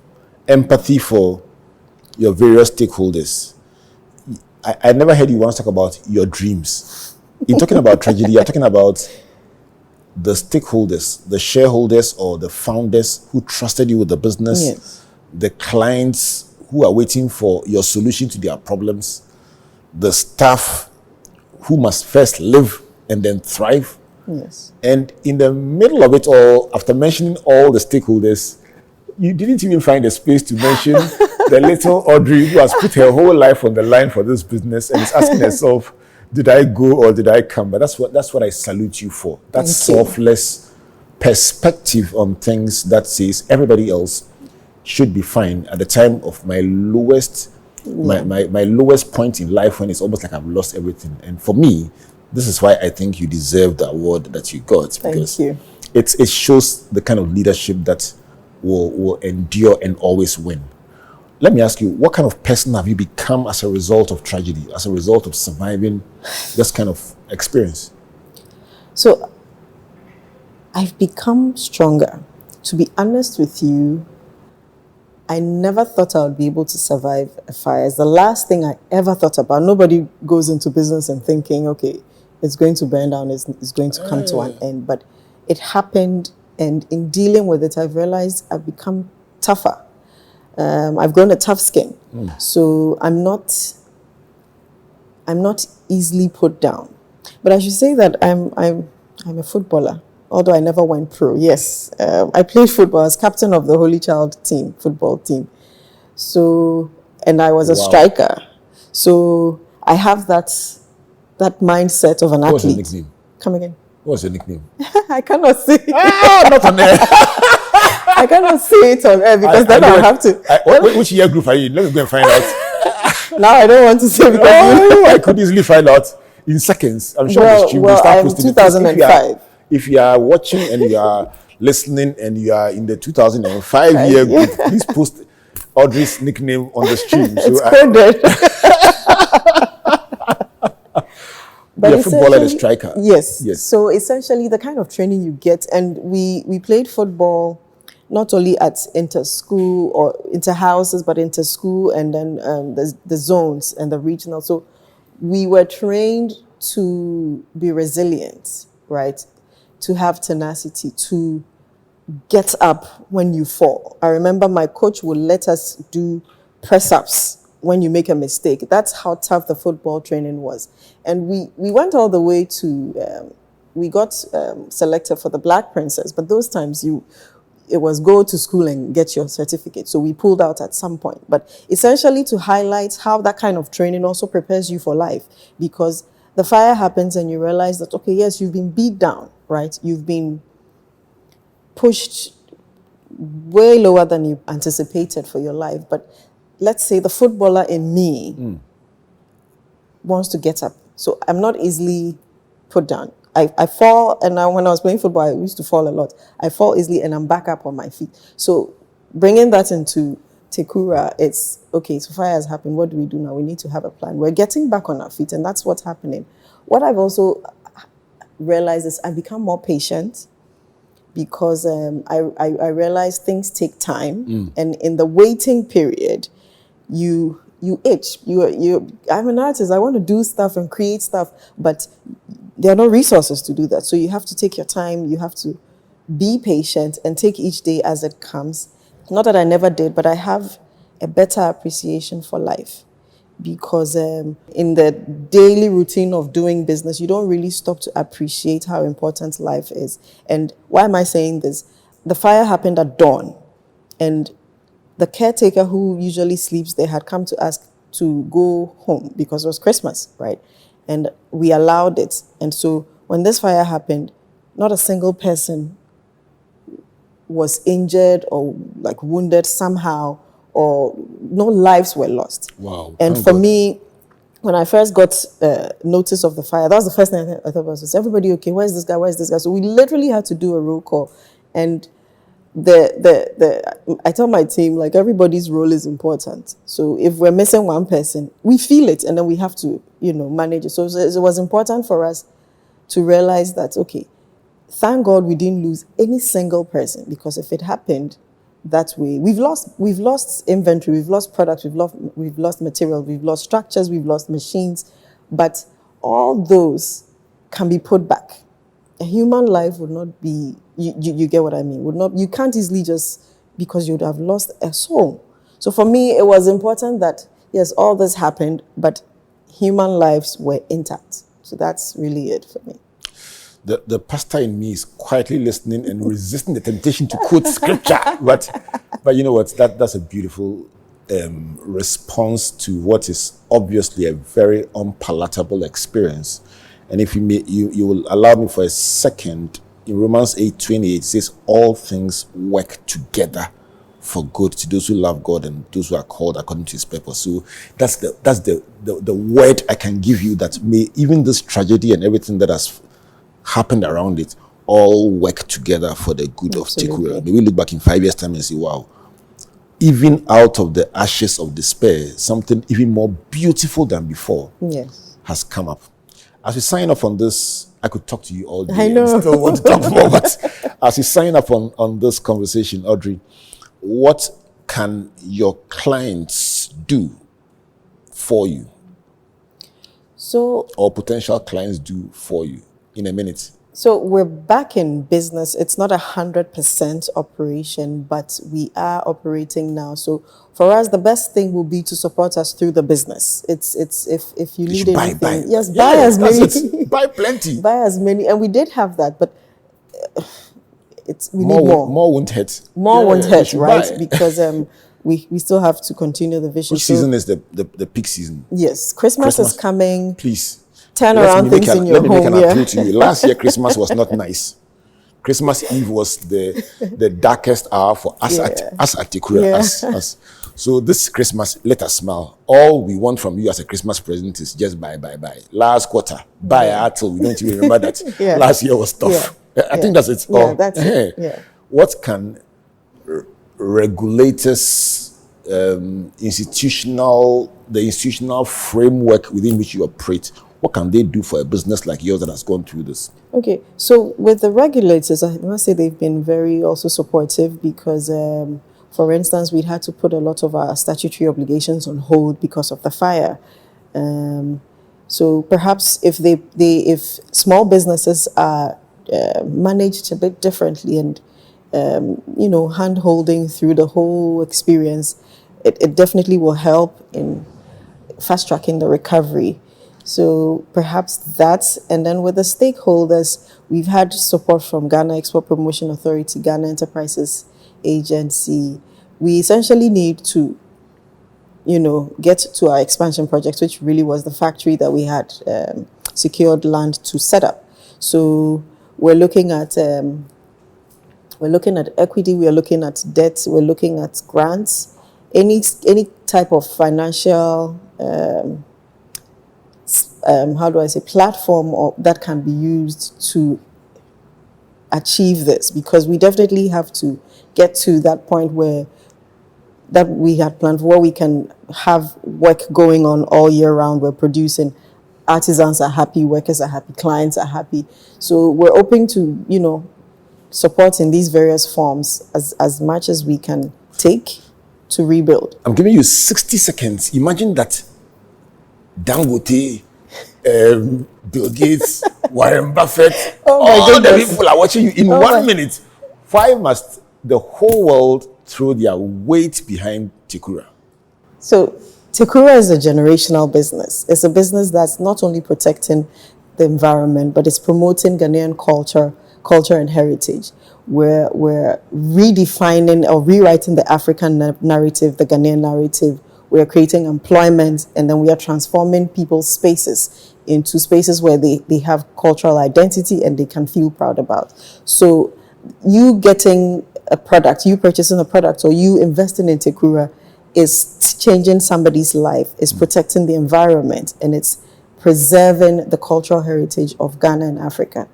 empathy for your various stakeholders. I never heard you once talk about your dreams. You're talking about tragedy, you're talking about the stakeholders, the shareholders or the founders who trusted you with the business, Yes. the clients who are waiting for your solution to their problems, the staff who must first live and then thrive. Yes. And in the middle of it all, after mentioning all the stakeholders, you didn't even find a space to mention the little Audrey who has put her whole life on the line for this business and is asking herself, did I go or did I come? But that's what I salute you for. That selfless perspective on things that says everybody else should be fine at the time of my lowest my lowest point in life, when it's almost like I've lost everything. And for me, this is why I think you deserve the award that you got. Because Thank you. It shows the kind of leadership that will endure and always win. Let me ask you, what kind of person have you become as a result of tragedy, as a result of surviving this kind of experience? So I've become stronger. To be honest with you, I never thought I would be able to survive a fire. It's the last thing I ever thought about. Nobody goes into business and thinking, okay, it's going to burn down, it's going to come to an end. But it happened, and in dealing with it, I've realized I've become tougher. I've grown a tough skin. So I'm not easily put down. But I should say that I'm a footballer, although I never went pro. Yes, I played football. I was captain of the Holy Child team, football team. So, and I was a striker. So I have that mindset of an athlete. What was your nickname? Come again. What was your nickname? I cannot say. Not on air. I cannot say it on air because then I'll have to. Which year group are you in? Let me go and find out. Now I don't want to say because I could easily find out in seconds. I'm sure the stream will start posting it. 2005. If you are watching and you are listening and you are in the 2005 year group, please post Audrey's nickname on the stream. It's coded. But you're a footballer and a striker. Yes. So essentially the kind of training you get, and we played football not only at inter-school or inter-houses, but inter-school, and then the zones and the regional. So we were trained to be resilient, right? To have tenacity, to get up when you fall. I remember my coach would let us do press-ups when you make a mistake. That's how tough the football training was. And we went all the way to, we got selected for the Black Princess, but those times it was go to school and get your certificate. So we pulled out at some point. But essentially to highlight how that kind of training also prepares you for life, because the fire happens and you realize that, okay, yes, you've been beat down, right? You've been pushed way lower than you anticipated for your life. But let's say the footballer in me wants to get up. So I'm not easily put down. I fall, and when I was playing football, I used to fall a lot. I fall easily, and I'm back up on my feet. So bringing that into Tekura, it's, okay, so fire has happened. What do we do now? We need to have a plan. We're getting back on our feet, and that's what's happening. What I've also realized is I've become more patient, because I realize things take time, and in the waiting period, you itch. I'm an artist. I want to do stuff and create stuff, but there are no resources to do that. So you have to take your time. You have to be patient and take each day as it comes. Not that I never did, but I have a better appreciation for life, because in the daily routine of doing business, you don't really stop to appreciate how important life is. And why am I saying this? The fire happened at dawn, and the caretaker who usually sleeps there had come to ask to go home because it was Christmas, right? And we allowed it. And so when this fire happened, not a single person was injured or like wounded somehow, or no lives were lost. Wow. And for me, when I first got notice of the fire, that was the first thing I thought was, is everybody okay? Where's this guy? Where's this guy? So we literally had to do a roll call. And I tell my team, like, everybody's role is important. So if we're missing one person, we feel it, and then we have to, manage it. So it was important for us to realize that, okay, thank God we didn't lose any single person, because if it happened that way, we've lost inventory, we've lost products, we've lost material, we've lost structures, we've lost machines, but all those can be put back. A human life would not be, you get what I mean, you can't easily just, because you would have lost a soul. So for me, it was important that, yes, all this happened, but human lives were intact. So that's really it for me. The pastor in me is quietly listening and resisting the temptation to quote scripture. But you know what? That's a beautiful response to what is obviously a very unpalatable experience. And if you will allow me for a second, in Romans 8:28, it says, all things work together for good to those who love God and those who are called according to his purpose. So that's the word I can give you, that may even this tragedy and everything that has happened around it all work together for the good of Tekura. May we look back in 5 years' time and say, wow, even out of the ashes of despair, something even more beautiful than before has come up. As we sign up on this, I could talk to you all day. I know. And still want to talk more, but as we sign up on this conversation, Audrey, what can your clients do for you? Or potential clients do for you in a minute? So we're back in business. It's not 100% operation, but we are operating now. So for us, the best thing will be to support us through the business. It's if you need anything, buy as many, buy plenty, buy as many, and we did have that, but we need more. More won't hurt. More won't hurt, right? Because we still have to continue the vision. Which season is the peak season? Yes, Christmas is coming. Please. Turn around things in your home. Let me make an appeal to you. Last year, Christmas was not nice. Christmas Eve was the darkest hour for us at Tekura. So this Christmas, let us smile. All we want from you as a Christmas present is just buy. Last quarter, buy till we don't even remember that last year was tough. I think that's it. That's it. What can regulators, the institutional framework within which you operate, What can they do for a business like yours that has gone through this? Okay, so with the regulators, I must say they've been very also supportive because, for instance, we had to put a lot of our statutory obligations on hold because of the fire. So perhaps if if small businesses are managed a bit differently and hand holding through the whole experience, it definitely will help in fast tracking the recovery. So perhaps that, and then with the stakeholders, we've had support from Ghana Export Promotion Authority, Ghana Enterprises Agency. We essentially need to, get to our expansion project, which really was the factory that we had secured land to set up. So we're looking at equity, we are looking at debt, we're looking at grants, any type of financial platform that can be used to achieve this, because we definitely have to get to that point that we had planned for, where we can have work going on all year round. We're producing, artisans are happy, workers are happy, clients are happy. So we're open to, support in these various forms as much as we can take to rebuild. I'm giving you 60 seconds. Imagine that Dangote, Bill Gates, Warren Buffett, all the people are watching you in 1 minute. Why must the whole world throw their weight behind Tekura? So Tekura is a generational business. It's a business that's not only protecting the environment, but it's promoting Ghanaian culture and heritage. We're redefining or rewriting the African narrative, the Ghanaian narrative. We are creating employment, and then we are transforming people's spaces into spaces where they have cultural identity and they can feel proud about. So you getting a product, you purchasing a product, or you investing in Tekura is changing somebody's life, is protecting the environment, and it's preserving the cultural heritage of Ghana and Africa.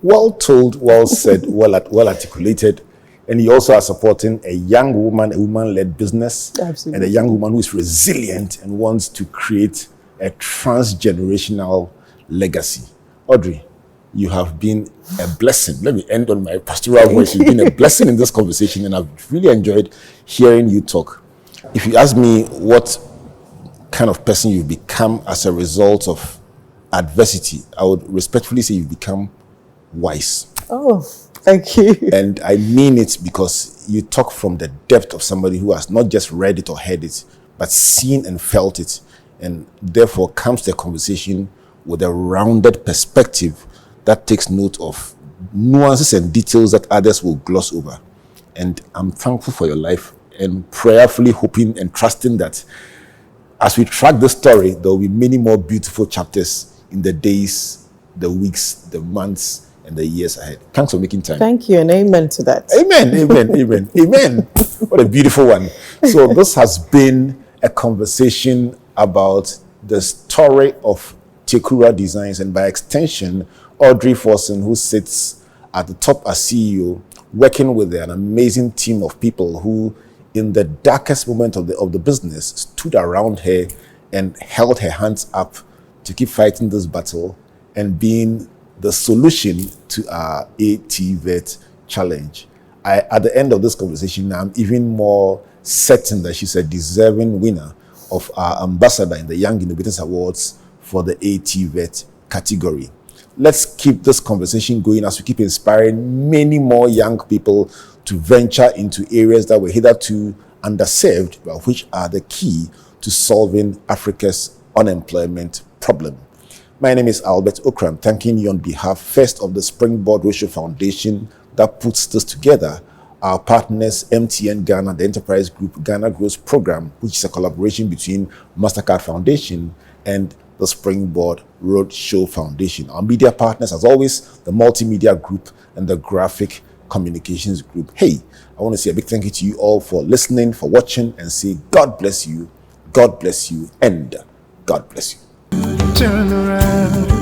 Well told, well said, well articulated. And you also are supporting a young woman, a woman-led business. Absolutely. And a young woman who is resilient and wants to create a transgenerational legacy. Audrey, you have been a blessing. Let me end on my pastoral voice. You've been a blessing in this conversation, and I've really enjoyed hearing you talk. If you ask me what kind of person you've become as a result of adversity, I would respectfully say you've become wise. Oh, thank you. And I mean it, because you talk from the depth of somebody who has not just read it or heard it, but seen and felt it, and therefore comes to a conversation with a rounded perspective that takes note of nuances and details that others will gloss over. And I'm thankful for your life, and prayerfully hoping and trusting that as we track this story, there will be many more beautiful chapters in the days, the weeks, the months, and the years ahead. Thanks for making time. Thank you, and amen to that. Amen, amen, amen, amen. What a beautiful one. So this has been a conversation about the story of Tekura Designs, and by extension, Audrey Forson, who sits at the top as CEO, working with an amazing team of people who, in the darkest moment of the business, stood around her and held her hands up to keep fighting this battle and being the solution to our ATVET challenge. At the end of this conversation, I'm even more certain that she's a deserving winner of our ambassador in the Young Innovators Awards for the ATVET category. Let's keep this conversation going as we keep inspiring many more young people to venture into areas that were hitherto underserved, but which are the key to solving Africa's unemployment problem. My name is Albert Okram, thanking you on behalf first of the Springboard Roadshow Foundation that puts this together, our partners MTN Ghana, the Enterprise Group Ghana Growth Program, which is a collaboration between MasterCard Foundation and the Springboard Roadshow Foundation. Our media partners, as always, the Multimedia Group and the Graphic Communications Group. Hey, I want to say a big thank you to you all for listening, for watching, and say God bless you, and God bless you. Turn around.